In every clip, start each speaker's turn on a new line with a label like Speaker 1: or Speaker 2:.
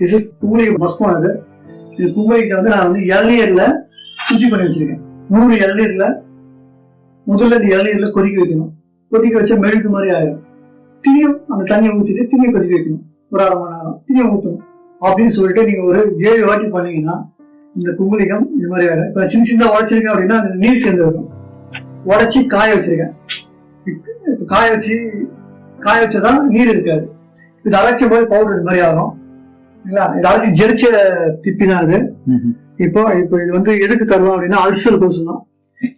Speaker 1: இது குங்குளிகை பஸ்பம். இது குங்குளிகை வந்து நான் வந்து இளநீர்ல சுத்தி பண்ணி வச்சிருக்கேன். 100 இளநீர்ல முதல்ல இந்த இளநீர்ல கொதிக்க வைக்கணும். கொதிக்க வச்சா மெழுகு மாதிரி ஆயிடும். திரியும் அந்த தண்ணியை ஊற்றிட்டு திரியும் கொதிக்க வைக்கணும். ஒரு 1/2 மணி நேரம் திரியும் ஊற்றணும் அப்படின்னு சொல்லிட்டு நீங்க ஒரு 7 வாட்டி பண்ணீங்கன்னா இந்த குங்குளிகம் இந்த மாதிரி ஆயிடும். இப்ப சின்ன சின்ன உடைச்சிருக்கேன் அப்படின்னா அந்த நீர் சேர்ந்து இருக்கும். உடைச்சி காய வச்சிருக்கேன். காய வச்சதான் நீர் இருக்காது. இது அரைக்கும் போது பவுடர் இந்த மாதிரி ஆகும். இது அரைச்சி ஜெரிச்ச திப்பி தான் இது. இப்போ இது வந்து எதுக்கு தருவோம் அப்படின்னா அல்சர் கோசம் தான்.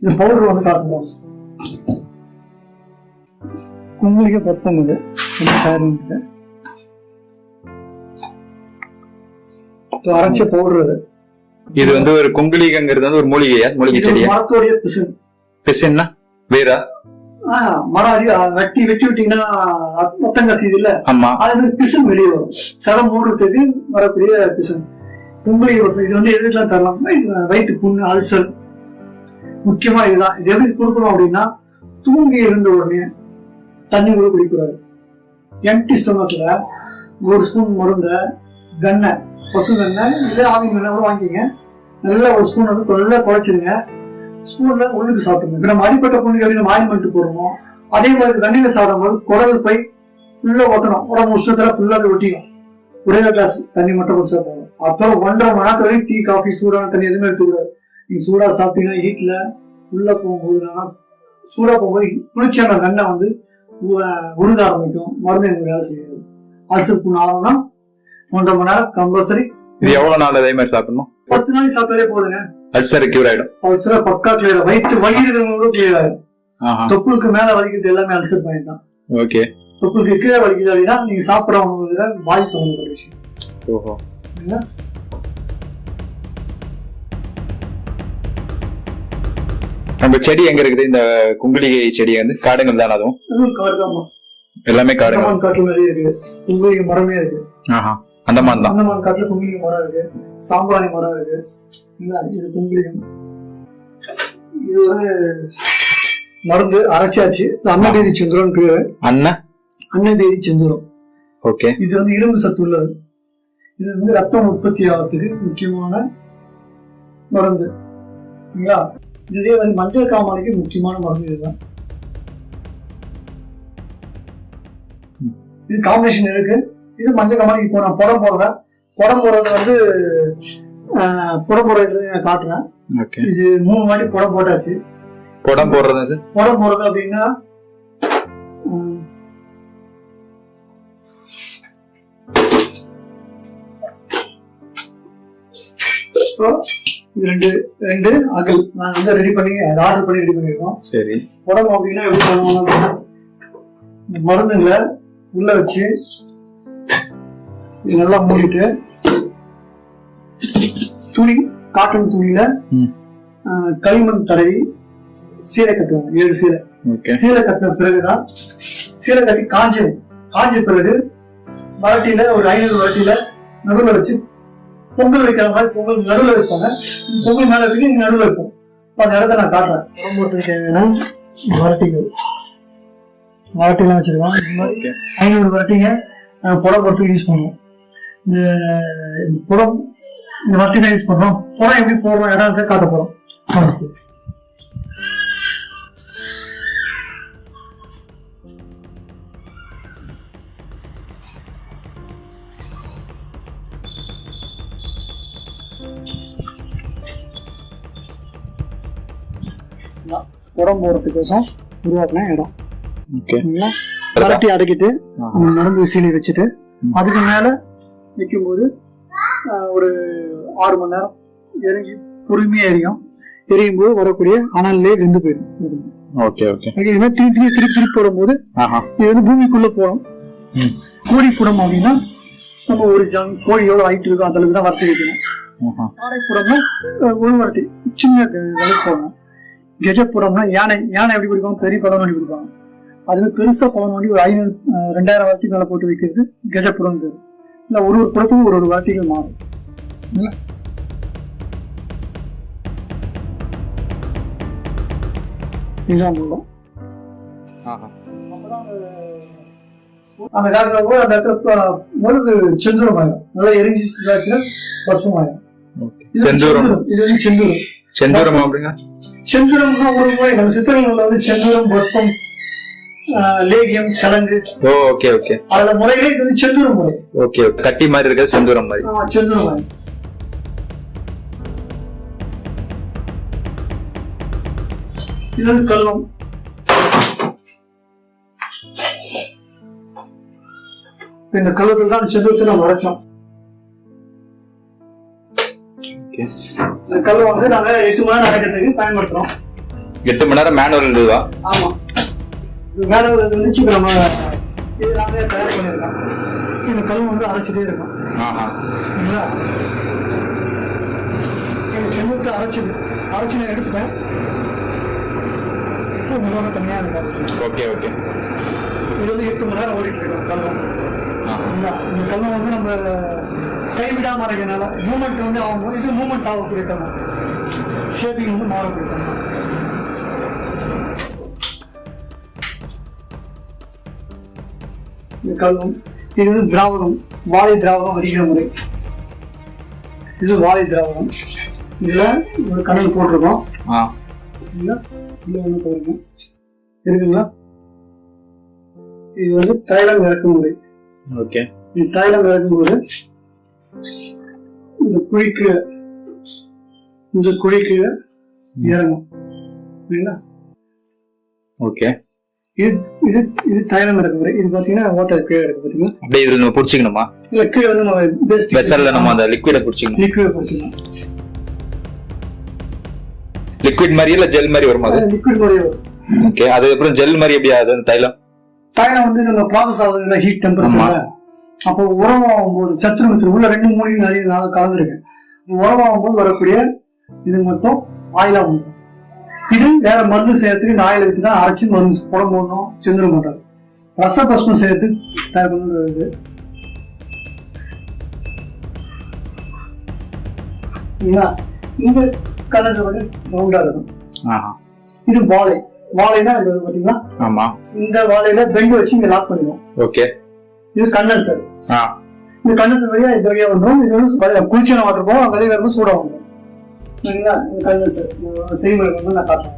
Speaker 1: இந்த பவுடர் வந்து காட்டணும். குங்குளிகை பத்தம் இது அரைச்ச பவுடர்.
Speaker 2: இது வந்து ஒரு குங்குளிகங்கிறது வந்து ஒரு மூலிகையா? மூலிகை செடியா?
Speaker 1: மரத்தோடைய பிசின்.
Speaker 2: பிசின்னா வேறா?
Speaker 1: மரம் வெட்டி விட்டீங்கன்னா மொத்தங்காசி இது இல்ல, அது வந்து பிசின் வெளியே வரும். சடம் மூடுறதுக்கு வரக்கூடிய பிசின் குங்குளிகை. இது வந்து எதுக்கெல்லாம் தரலாம்னா வயிற்று புண்ணு, அல்சர், முக்கியமா இதுதான். இது எப்படி கொடுக்கணும் அப்படின்னா தூங்கி இருந்த உடனே தண்ணி கூட குடிக்கூடாது. எம்டி ஸ்டொமக்ல 1 ஸ்பூன் மருந்த வெண்ணெய், பசு வெண்ணெய் இல்லை ஆவின் வெண்ணெய் கூட வாங்கிங்க. நல்லா 1 ஸ்பூன் வந்து நல்லா குழைச்சிருங்க. ஸ்பூன்ல உள்ளுக்கு சாப்பிடுங்க. இப்ப நம்ம அடிப்பட்ட புண்ணுக்கு எப்படி நம்ம ஆயின்மெண்ட் போடுவோம், அதே மாதிரி வெண்ணில சாப்பிடும்போது குடல் போய் ஃபுல்லா ஒட்டணும். உடம்பு உஷ்ணத்துல ஃபுல்லாவே ஒட்டிக்கும். ஒரே கிளாஸ் தண்ணி மட்டும் குடிச்சா போதும். அதோட 1.5 மணி நேரத்து வரைக்கும் டீ, காஃபி, சூடான தண்ணி எதுவுமே எடுத்துக்கூடாது. நீங்க சூடா சாப்பிட்டீங்கன்னா ஹீட்ல உள்ள போகும்போது சூடா போகும்போது குளிச்சான வெண்ணெய் வந்து உருத ஆரம்பிக்கும். மருந்து எனக்கு வேலை செய்யாது. அல்சர் புண்ணு ஆகும்னா 1.5 மணி நேரம் கம்பல்சரி.
Speaker 2: இது எவ்வளவு நாள் அதே மாதிரி சாப்பிடணும்?
Speaker 1: 10 நாளைக்கு சாப்பிட்டாலே போதுங்க.
Speaker 2: அல்சர் கியூர் ஆயிடும்.
Speaker 1: அல்சர் பக்கா கிளியர். வயிற்று வலிக்கிறவங்களும் கிளியர் ஆயிடும். தொப்புளுக்கு மேல வலிக்கிறது எல்லாமே அல்சர் பாயிண்ட் தான்.
Speaker 2: ஓகே.
Speaker 1: தொப்புளுக்கு கீழே வலிக்குது அப்படின்னா நீங்க சாப்பிடறவங்க வாயு சம்பந்தப்பட்ட விஷயம்.
Speaker 2: ஓஹோ. நம்ம செடி எங்க இருக்குது? இந்த குங்குளிகை செடி வந்து காடுகள் தான். அதுவும்
Speaker 1: காடுதான். எல்லாமே
Speaker 2: காடுகள்.
Speaker 1: காட்டுல நிறைய இருக்கு. குங்குளிகை மரமே இருக்கு.
Speaker 2: அந்தமான் தான்.
Speaker 1: அந்தமான் காட்டுல குங்குளிகை மரம் இருக்கு. சாம்பிராணி மரம் இருக்கு. இது குங்குளிகம். இது ஒரு மருந்து அரைச்சாச்சு. அன்னபேதி செந்துரம் பேரு. அன்னபேதி செந்துரம்.
Speaker 2: ஓகே. இது
Speaker 1: வந்து இரும்பு சத்து உள்ளது. இது வந்து ரத்தம் உற்பத்தி ஆகிறதுக்கு முக்கியமான மருந்து. இதே வந்து மஞ்சள் காமாலைக்கு முக்கியமான மருந்து இதுதான். இது காம்பினேஷன் இருக்கு. இது மஞ்சள் காமாலைக்கு இப்போ நான் புடம் போடுறேன். புடம் போடுறது வந்து புடம் போடுறது நான் காட்டுறேன். இது 3 வாட்டி புடம் போட்டாச்சு.
Speaker 2: புடம் போடுறது
Speaker 1: அப்படின்னா ரெண்டு அகல் நாங்க வந்து ரெடி பண்ணி ஆர்டர் பண்ணி ரெடி பண்ணிருக்கோம்.
Speaker 2: சரி.
Speaker 1: புடம் அப்படின்னா எப்படி பண்ணுவோம் அப்படின்னா மருந்துங்களை உள்ள வச்சு இதெல்லாம் மூடிட்டு துணி, காட்டன் துணியில களிமண் தடவி சீலை கட்டுவாங்க. 7 சீலை. சீலை கட்டின பிறகுதான் சீலை கட்டி காஞ்ச பிறகு வரட்டியில ஒரு 500 வரட்டியில நடுவில் வச்சு பொங்கல் வைக்கிற மாதிரி பொங்கல் நடுவில் வைப்பாங்க. பொங்கல் மேல இருக்கு, இங்க நடுவில் வைப்போம். அந்த இடத்த நான் காட்டுறேன். வரட்டிலாம் வச்சிருக்கோம். 500 வரட்டிங்க புடம் போட்டு யூஸ் பண்ணுவோம். இந்த வரட்டி தான் யூஸ் பண்றோம். புடம் எப்படி போடுறோம் இடத்த காட்ட போறோம். புடம் போறதுக்கோசம் உருவாக்குன இடம். வரட்டி அடக்கிட்டு நரம்பு சீலை வச்சுட்டு அதுக்கு மேல வைக்கும் போது ஒரு 6 மணி நேரம் இறங்கி பொறுமையா எரியும் போது வரக்கூடிய அனல்லே வெந்து போயிடும். திருப்பி போடும் போது இது வந்து பூமிக்குள்ள போறோம். கோழி புடம் அப்படின்னா நம்ம ஒரு கோழி எவ்வளவு ஹைட் இருக்கும் அந்த அளவுக்கு தான் வரட்டி வைக்கணும். ஆடை புடம்னா ஒரு வரட்டி சின்ன போடணும். கெஜப்புடம்னா யானை எப்படி பிடிப்பாங்க, பெரிய பழம் வண்டி பிடிப்பாங்க. அதுவே பெருசா பழம் வண்டி ஒரு 500-2000 வாட்டி மேல போட்டு வைக்கிறது கெஜப்புடம். இல்ல ஒரு புறத்துக்கும் ஒரு வார்த்தைகள் மாறும். இதுதான் மூலம். அந்த காட்டுறப்போ அந்த இடத்துல முழுது செந்தூரம் ஆயிடும். நல்லா எரிஞ்சு பஸ்பம் ஆயிடும்.
Speaker 2: செந்தூரம்
Speaker 1: இது வந்து செந்தூரம்.
Speaker 2: செந்தூரம் அப்படின்னா
Speaker 1: செந்தூரம்னா ஒரு முறை நம்ம சித்திரங்கள்ல வந்து செந்தூரம், பஸ்பம், லேகியம், கலங்கு.
Speaker 2: Okay okay.
Speaker 1: அதுல முறைகளே இது வந்து செந்தூரம் முறை.
Speaker 2: ஓகே. கட்டி மாதிரி இருக்கிறது செந்தூரம் மாதிரி.
Speaker 1: செந்தூரம் மாதிரி. இது வந்து கல்வம். இந்த கல்வத்தில் தான் செந்தூரத்தை நம்ம உரைச்சோம். இந்த கல்வம் வந்து நாங்க 8 மணி நேரம் அரைக்கிறதுக்கு பயன்படுத்துறோம்.
Speaker 2: 8 மணி நேரம் மேனுவல் இதுவா? ஆமா.
Speaker 1: மேனுவல் வந்து நம்ம இது நாங்களே தயார் பண்ணிருக்கோம். இந்த கல்வம் வந்து அரைச்சிட்டே இருக்கும். செந்தூரத்தை அரைச்சு நான் எடுத்துட்டேன். தனியா
Speaker 2: ஓகே ஓகே.
Speaker 1: இது வந்து 8 மணி நேரம் ஓடிட்டு இருக்கோம் கல்வம். இந்த கல்வம் வந்து நம்ம கைவிடாம இருக்கனால மூமெண்ட் வந்து ஆகும்போது இது மூமெண்ட் ஆகக்கூடிய கல்வம். ஷேப்பிங் வந்து மாறக்கூடிய கல்வம். இந்த கல்வம் இது வந்து திராவகம், வாழை திராவகம் வடிகிற முறை. இது வாழை திராவகம். இதுல ஒரு கணல் போட்டிருக்கோம். இருக்குங்களா? இது வந்து தைலம் இறக்கும் முறை.
Speaker 2: ஓகே.
Speaker 1: இது தைலம் இறக்கும் போது இந்த குழிக்கு இறங்கும்.
Speaker 2: ஓகே.
Speaker 1: இது தைலம் இறக்கும் முறை. இது பாத்தீங்கன்னா வாட்டர் கீழே இருக்கு பாத்தீங்கன்னா.
Speaker 2: அப்படியே இதுல நம்ம புடிச்சுக்கணுமா?
Speaker 1: இல்ல, கீழே வந்து நம்ம
Speaker 2: வெசல்ல நம்ம அந்த லிக்விட புடிச்சுக்கணும். லிக்விட் மாதிரி இல்ல ஜெல் மாதிரி வருமா?
Speaker 1: லிக்விட் மாதிரி வரும்.
Speaker 2: ஓகே. அதுக்கு அப்புறம் ஜெல் மாதிரி எப்படி ஆகுது அந்த தைலம்?
Speaker 1: தைலம் வந்து நம்ம ப்ராசஸ் ஆகுதுல ஹீட் டெம்பரேச்சர்ல. அப்போ உரமாகும் போது சத்துருமத்தில் உள்ள 2 மூலிகை நிறைய நான் கலந்துருக்கேன். உரமாகும் போது வரக்கூடிய இது மட்டும் ஆயிலா முடியும். இது வேற மருந்து சேர்த்துக்கு இந்த ஆயில வச்சு தான் அரைச்சி மருந்து போடணும். செந்துட மாட்டாரு. ரச பஸ்பம் சேர்த்து தயார் பண்ணுறது. இந்த கலர் வந்து ரவுண்டா இருக்கும். இது வாழைனா இது பாத்தீங்கன்னா.
Speaker 2: ஆமா.
Speaker 1: இந்த வாழையில பெண்ட் வச்சு இங்க லாக் பண்ணிடுவோம்.
Speaker 2: ஓகே.
Speaker 1: இது கண்டன்சர். இந்த கண்டன்சர் வழியா இது வழியா வந்துடும். இது வந்து குளிர்ச்சியான வாட்டர் போகும், வெளியே வரும்போது சூடா வந்துடும். சரிங்களா? இந்த கண்டன்சர் செய்முறை வந்து நான் காட்டுறேன்.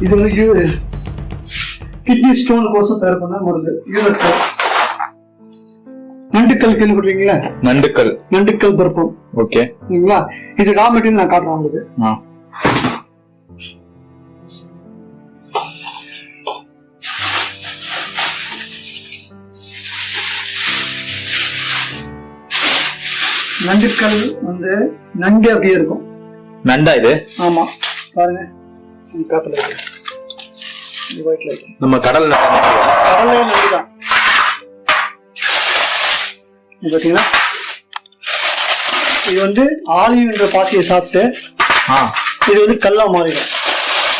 Speaker 1: இது வந்து கிட்னி ஸ்டோன் கோர்ஸ் தயார் பண்ண மருந்து. நண்டுக்கல் கேள்விப்பட்டிருக்கீங்களா? நண்டுக்கல் பருப்பம்.
Speaker 2: ஓகே.
Speaker 1: சரிங்களா? இது ரா மெட்டீரியல் நான் காட்டுறேன் உங்களுக்கு. நண்டுக்கல் வந்து நண்டு அப்படியே இருக்கும்.
Speaker 2: நண்டா இது?
Speaker 1: ஆமா, பாருங்க.
Speaker 2: நம்ம கடல்ல
Speaker 1: நண்டுதான். பாத்தீங்கன்னா இது வந்து ஆலிவ்ன்ற பாசியை சாப்பிட்டு இது வந்து கல்லா மாறிடும்.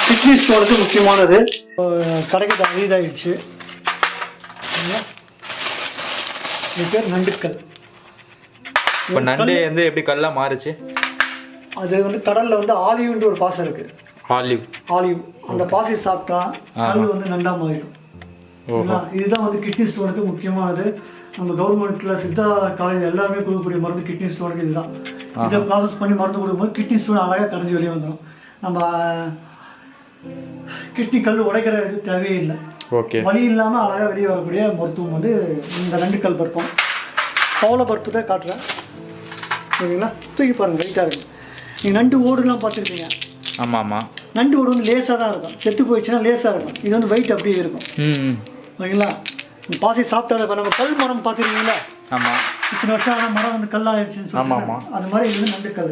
Speaker 1: கிட்னி ஸ்டோனுக்கு முக்கியமானது. கடைக்கு அரிதாயிடுச்சு. இது பேர் நண்டுக்கல்.
Speaker 2: நண்டு வந்து எப்படி கல்லா மாறுச்சு?
Speaker 1: அது வந்து கடல்ல வந்து ஆலிவ்ன்ற ஒரு பாசம் இருக்கு. ஆலிவ் அந்த பாசியை சாப்பிட்டா கல் வந்து நண்டா மாறிடும். இதுதான் வந்து கிட்னி ஸ்டோனுக்கு முக்கியமானது. நம்ம கவர்மெண்ட்ல சித்தா காலேஜ் எல்லாருமே கொடுக்கக்கூடிய மருந்து கிட்னி ஸ்டோனுக்கு இதுதான். இதை ப்ராசஸ் பண்ணி மருந்து கொடுக்கும்போது கிட்னி ஸ்டோன் அழகாக கரைஞ்சி வெளியே வந்துடும். நம்ம கிட்னி கல் உடைக்கிற இது தேவையே இல்லை. வலி இல்லாமல் அழகாக வெளியே வரக்கூடிய மருத்துவம் வந்து இந்த நண்டுக்கல் பருப்பம். பவள பருப்பு தான் காட்டுறேன். சரிங்களா? தூக்கி பாருங்கள், வெயிட்டாக இருக்கும். நீங்கள் நண்டு ஓடுலாம் பார்த்துருக்கீங்க.
Speaker 2: ஆமாம் ஆமாம்.
Speaker 1: நண்டு ஓடு வந்து லேசாக தான் இருக்கும். செத்து போயிடுச்சுன்னா லேசாக இருக்கும். இது வந்து வெயிட் அப்படியே இருக்கும். சரிங்களா? பாசி சாப்பிட்டால இப்போ நம்ம கல் மரம் பார்த்துருக்கீங்களா?
Speaker 2: ஆமாம்.
Speaker 1: இத்தனை வருஷம் ஆனால் மரம் வந்து கல்லாகிடுச்சுன்னு சொல்லுவாங்க. அது மாதிரி இது வந்து நண்டுக்கல்.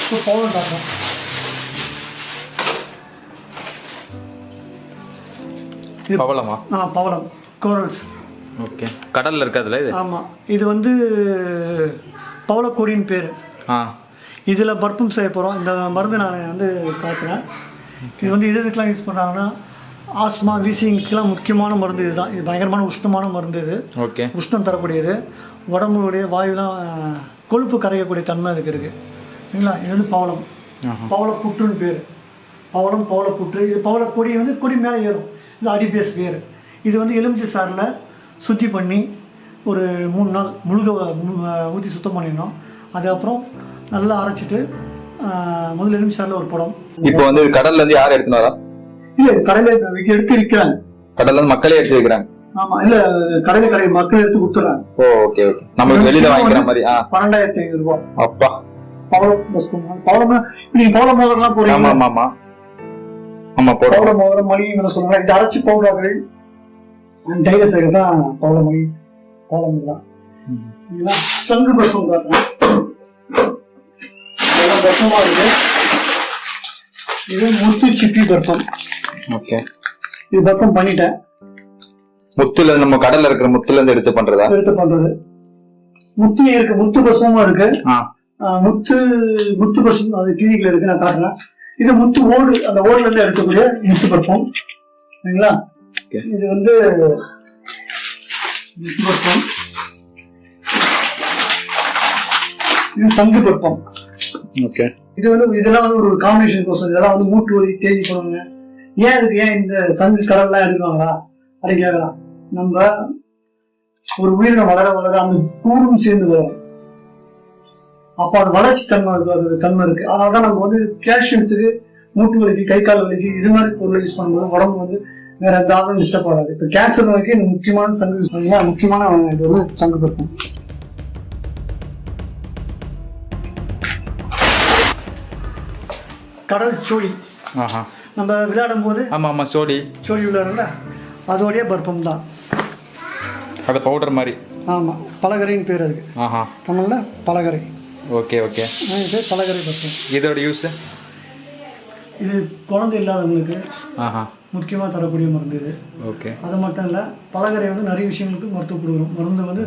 Speaker 1: இப்போ பவளம் காட்டுறோம்.
Speaker 2: இது பவளமா?
Speaker 1: பவளம் கோரல்ஸ்.
Speaker 2: ஓகே. கடல்ல இருக்கிறதுல இது? ஆமாம்.
Speaker 1: இது வந்து பவளக்கொடின்னு பேர். இதில் பர்பம் செய்ய போகிறோம். இந்த மருந்து நான் வந்து காட்டுறேன். இது வந்து இதுக்கெலாம் யூஸ் பண்ணுறாங்கன்னா ஆஸ்மா, வீசிங்க்கெலாம் முக்கியமான மருந்து இதுதான். இது பயங்கரமான உஷ்ணமான மருந்து. இது
Speaker 2: ஓகே.
Speaker 1: உஷ்ணம் தரக்கூடியது. உடம்புடைய வாயுலாம் கொழுப்பு கரையக்கூடிய தன்மை அதுக்கு இருக்குது. சரிங்களா? இது வந்து பவளம். பவள புட்டுன்னு பேர். பவளம், பவளப்புற்று. இது பவளக்கொடி வந்து கொடி மேலே ஏறும். இது அடிபேஸ் வேறு. இது வந்து எலுமிச்சை சாறில் சுத்தி பண்ணி ஒரு 3 நாள் ஊற்றி சுத்தம் பண்ணிடணும். அதுக்கப்புறம் நல்லா அரைச்சிட்டு முதல்ல எலுமிச்சை சாறில் ஒரு படம்.
Speaker 2: இப்போ வந்து கடல்ல இருந்து யார் எடுத்துன்னு வரா?
Speaker 1: இல்லை, கடையில் எடுத்து விற்கிறாங்க.
Speaker 2: கடல்ல இருந்து மக்களே எடுத்து வைக்கிறாங்க.
Speaker 1: ஆமா, இல்ல கடையில் மக்கள் எடுத்து கொடுத்துறாங்க.
Speaker 2: Okay okay. நம்ம வெளியில வாங்கிக்கிற மாதிரி.
Speaker 1: 12,500 ரூபாய்.
Speaker 2: அப்பா,
Speaker 1: பவளம் நீங்க பவள மோதிரம் போடுறீங்க.
Speaker 2: ஆமா ஆமா ஆமா,
Speaker 1: பவள மோதிரம், மணி சொல்றாங்க. இது அரைச்சி பவுடர்கள் டைலர் சைடு தான் பவளமணி, பவளம் இதெல்லாம் சங்கு பக்கம் பக்கமா இருக்கு. இது முத்து சிப்பி பர்பம்.
Speaker 2: ஓகே,
Speaker 1: இது பக்கம் பண்ணிட்டேன்.
Speaker 2: முத்துல நம்ம கடல்ல இருக்கிற முத்துல இருந்து எடுத்து பண்றது. முத்து இருக்கு, முத்து பசமும் இருக்கு. முத்து பசம் அது கிளினிக்ல இருக்கு, நான் காட்டுறேன். இது முத்து ஓடு, அந்த ஓடுல இருந்து எடுக்கக்கூடிய முத்து பருப்பம். சரிங்களா? இது வந்து முத்து பருப்பம். இது சங்கு பருப்பம். ஓகே,
Speaker 1: இது வந்து இதெல்லாம் வந்து ஒரு காம்பினேஷன் கோர்ஸ். இதெல்லாம் வந்து மூட்டு வலி தேடி போடுவாங்க. ஏன் இந்த சங்கு கடல்லாம் எடுக்குவாங்களா அப்படின்னு கேட்கலாம். நம்ம ஒரு உயிரினம் வளர வளர அந்த கூடும் சேர்ந்து வரும். அப்போ அது வளர்ச்சி தன்மை இருக்கு. அதனாலதான் நம்ம வந்து கால்சியத்துக்கு, மூட்டு வலிக்கு, கை கால் வலிக்கு இது மாதிரி பொருளை யூஸ் பண்ணும்போது உடம்பு வந்து வேற எந்த ஆகும் டிஸ்டர்ப் ஆகாது. இப்போ கேன்சர் நோய்க்கு இந்த முக்கியமான சங்கு யூஸ் பண்ணீங்கன்னா முக்கியமான இது வந்து சங்கு பருப்பம். கடல் சோழி நம்ம விளையாடும் போது சோழி விளையாடல, அதோடைய பருப்பம் தான்.
Speaker 2: அது பவுடர் மாதிரி.
Speaker 1: ஆமா, பலகரைன்னு பேர் அதுக்கு. தமிழ்ல பலகரை.
Speaker 2: ஓகே ஓகே,
Speaker 1: இது பலகரை பருப்பம்.
Speaker 2: இதோட யூஸ், இது
Speaker 1: குழந்தை இல்லாதவங்களுக்கு முக்கியமாக தரக்கூடிய மருந்து இது.
Speaker 2: ஓகே,
Speaker 1: அது மட்டும் இல்லை, பலகரை வந்து நிறைய விஷயங்களுக்கு மருத்துவம் கொடுக்குறோம். மருந்து வந்து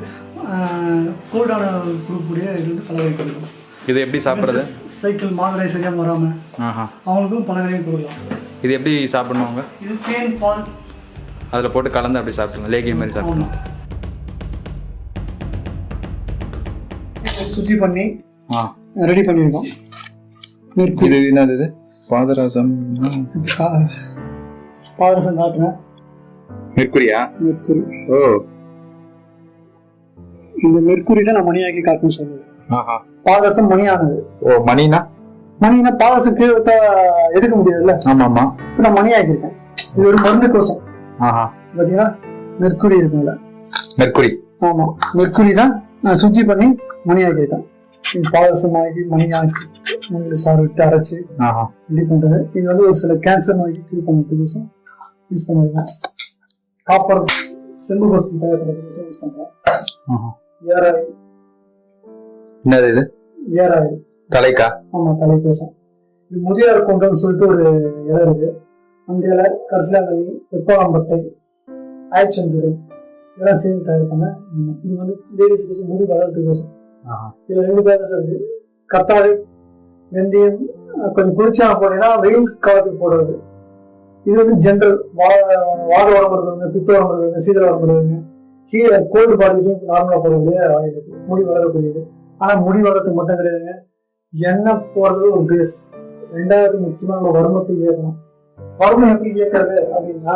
Speaker 1: கோல்டான கொடுக்கக்கூடிய இது வந்து பலகரை கொடுக்கும்.
Speaker 2: இது எப்படி சாப்பிட்றது?
Speaker 1: சைக்கிள் மாதுளை சரியாக வராமல் அவங்களுக்கும் பலகரையும் கொடுக்கலாம்.
Speaker 2: இது எப்படி சாப்பிடணும்?
Speaker 1: இது தேன் பால்
Speaker 2: அதில் போட்டு கலந்து அப்படி சாப்பிடணும், லேகியம் மாதிரி சாப்பிடணும்.
Speaker 1: சுத்தி பண்ணி ரெடி பண்ணியிருக்கோம்.
Speaker 2: இது என்னது? பாதரசம்
Speaker 1: காட்டுறேன்.
Speaker 2: மெர்க்குரியா?
Speaker 1: மெர்க்குரி.
Speaker 2: ஓ,
Speaker 1: இந்த மெர்க்குரி தான் நான் மணியாக்கி காட்டுன்னு சொல்லுவேன். பாதரசம் மணியானது.
Speaker 2: ஓ, மணினா
Speaker 1: பாதரசம் கீழே எடுக்க முடியாதுல்ல.
Speaker 2: ஆமா,
Speaker 1: நான் மணியாக்கிருக்கேன். இது ஒரு மருந்து கோஷம். பாத்தீங்களா, மெர்க்குரி இருக்குல்ல,
Speaker 2: மெர்க்குரி.
Speaker 1: ஆமா, மெர்க்குரி தான் நான் சுத்தி பண்ணி மணியாக்கிருக்கேன். பாதரசம் ஆகி மணியாக்கி மணியில சாறு விட்டு அரைச்சு ரெடி பண்றது. இது வந்து ஒரு சில கேன்சர் நோய்க்கு க்யூர் பண்ணுறதுக்கு யூஸ் பண்ணிருக்கேன். காப்பர் செம்பு கோஷம் தயாரிக்கிறதுக்கு யூஸ் பண்றேன். ஏராயில்.
Speaker 2: என்னது இது?
Speaker 1: ஏராயில்
Speaker 2: தலைக்கா?
Speaker 1: ஆமா, தலைக்கோசம். இது முதியோர் கொண்டன்னு சொல்லிட்டு ஒரு இலை இருக்கு. அந்த இலை, கரிசலாங்கண்ணி, வெப்பாளம்பட்டை, ஆயச்சந்துரை இதெல்லாம் சேர்ந்து தயாரிப்பாங்க. இது வந்து லேடிஸ் கோசம், முடி வளர்த்துக்கோசம். இதுல 2 பேரஸ் இருக்கு. கத்தாழை, வெந்தயம் கொஞ்சம் குளிர்ச்சியான போட்டீங்கன்னா வெயில் காலத்துக்கு போடுறது. இது வந்து ஜென்ரல் வாத உடம்பு இருக்கிறவங்க, பித்த உடம்பு இருக்கிறவங்க, சீதள உடம்பு இருக்கிறவங்க, கீழே கோல்டு பாடிக்கும் நார்மலா போடக்கூடிய ஆயில் இருக்கு. முடி வளரக்கூடியது. ஆனா முடி வளர்றதுக்கு மட்டும் கிடையாதுங்க, எண்ணெய் போடுறது ஒரு பேஸ். 2வது முக்கியமா நம்ம வருமத்தை இயக்கணும். வருமம் எப்படி இயக்கிறது அப்படின்னா,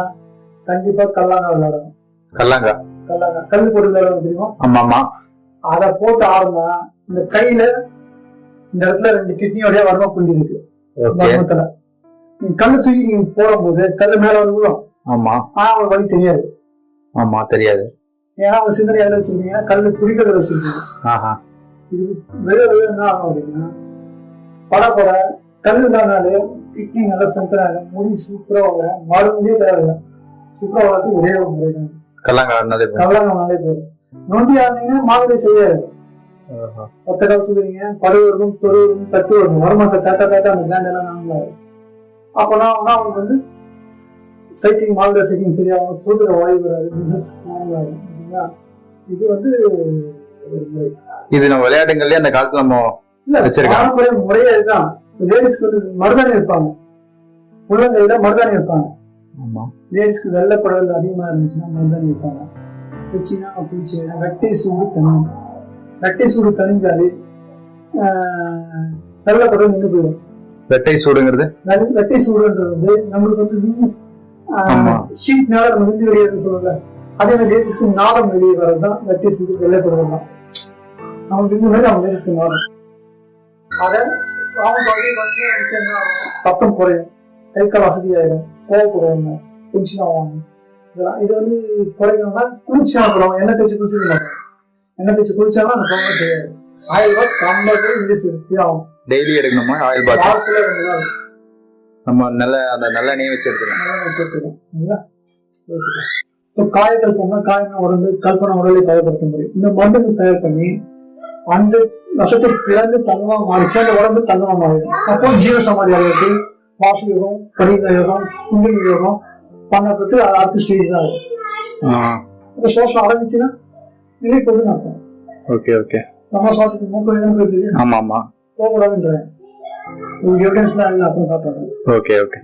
Speaker 1: கண்டிப்பா கல்லாங்கா விளையாடணும். கல்லாங்கா கல் போட்டு விளையாட தெரியுமா?
Speaker 2: ஆமா,
Speaker 1: அதை போட்டு ஆடுனா இந்த கையில இந்த இடத்துல 2 கிட்னியோடய வரும புள்ளி இருக்கு. வருமத்துல நீங்க கல்லு தூக்கி நீங்க போடும் போது கல்லு மேல வந்து
Speaker 2: ஆமா,
Speaker 1: ஆனா ஒரு வழி தெரியாது.
Speaker 2: ஆமா, தெரியாது.
Speaker 1: ஏன்னா அவங்க சிந்தனை எதில் வச்சிருக்கீங்கன்னா கல்லு குடிக்கிறத வச்சிருக்கீங்க. இது வெளியே என்ன ஆகும் அப்படின்னா, பட கல்லு தானாலே கிட்னி நல்லா ஸ்ட்ரென்த், முடி சூப்பரா வளர, மருந்தே தேவையில்லை. சூப்பரா வளர்த்து ஒரே ஒரு முறை தான் கல்லாங்காலே போதும். நொண்டி ஆனீங்கன்னா மாதிரி செய்யாது. ஒத்த காலத்துக்குறீங்க, பருவருக்கும் தொழுவருக்கும் தட்டு வரும். வருமானத்தை காட்ட அந்த கிளாண்ட் எல்லாம் நாங்களாரு. அப்பனா அவங்களுக்கு வந்து சைக்கிளிங், மாநில சைக்கிளிங் சரியாகும், சூழ்நிலை வாயு வராது, பிசினஸ் நாங்களாரு. இது வந்து ஒரு முறை. இது நம்ம விளையாட்டுங்கள்லயே அந்த காலத்துல நம்ம பாரம்பரிய முறையே இதுதான். லேடிஸ்க்கு வந்து மருதாணி வைப்பாங்க, உள்ளங்கையில மருதாணி வைப்பாங்க. லேடிஸ்க்கு வெள்ளைப்படல் அதிகமா இருந்துச்சுன்னா மருதாணி வைப்பாங்க. வச்சுன்னா குளிச்சுன்னா வெட்டை சூடு தணிஞ்சாலே வெள்ளைப்படல் நின்று போயிடும்.
Speaker 3: வெட்டை சூடுங்கிறது
Speaker 1: வெட்டை சூடுன்றது வந்து நம்மளுக்கு வந்து ஷீட்னால நம்ம விந்து வெளியேறது சொல்லல, அதே மாதிரி லேடிஸ்க்கு நாதம் வெளியே வர்றதுதான் வெட்டை சூடு வெள்ளைப்படுறது தான். அவங்க விந்து மாதிரி அவங்க லேடிஸ்க்கு நாதம், அதை அவங்க விஷயம்னா ரத்தம் குறையும், கை கால் வசதியாயிடும், கோவப்படுவாங்க, டென்ஷன் ஆவாங்க. இதெல்லாம் இது வந்து குறைக்கணும்னா குளிச்சா அப்புறம் எண்ணெய் தேய்ச்சி குளிச்சுக்க மாட்டோம். எண்ணெய் தேய்ச்சி குளிச்சாலும் அந்த ப்ராப்ளம் செய்யாது. ஆயில் பாத் கம்பல்சரி இங்கிலீஷ் ஆகும்.
Speaker 3: டெய்லி எடுக்கணுமா ஆயில் பாத்?
Speaker 1: வாரத்துல 2 நாள்
Speaker 3: நம்ம அந்த நல்லெண்ணெயை வச்சு எடுத்துக்கலாம்.
Speaker 1: இப்போ காயங்கள் போனா காயம் உடம்பு கல்பனை உடலை தயார்படுத்த முடியும். இந்த மருந்து தயார் பண்ணி அந்த விஷத்தை பிளந்து தங்கமா மாறிச்சு, அந்த உடம்பு தங்கமா மாறிடும். அப்போ ஜீவசமாதி அளவுக்கு வாசயோகம், பரித யோகம், குண்டலினி யோகம் பண்ணப்பட்டு அடுத்த ஸ்டேஜ் தான் இருக்கும். சுவாசம் ஆரம்பிச்சுன்னா நிலை போகுதுன்னு அர்த்தம்.
Speaker 3: Okay okay.
Speaker 1: நம்ம சுவாசத்துக்கு மூக்கு போயிட்டு
Speaker 3: ஆமா ஆமா
Speaker 1: போகக்கூடாதுன்றேன். எவிடன்ஸ்லாம் இல்லை அப்படின்னு காட்டுறாங்க.
Speaker 3: Okay okay.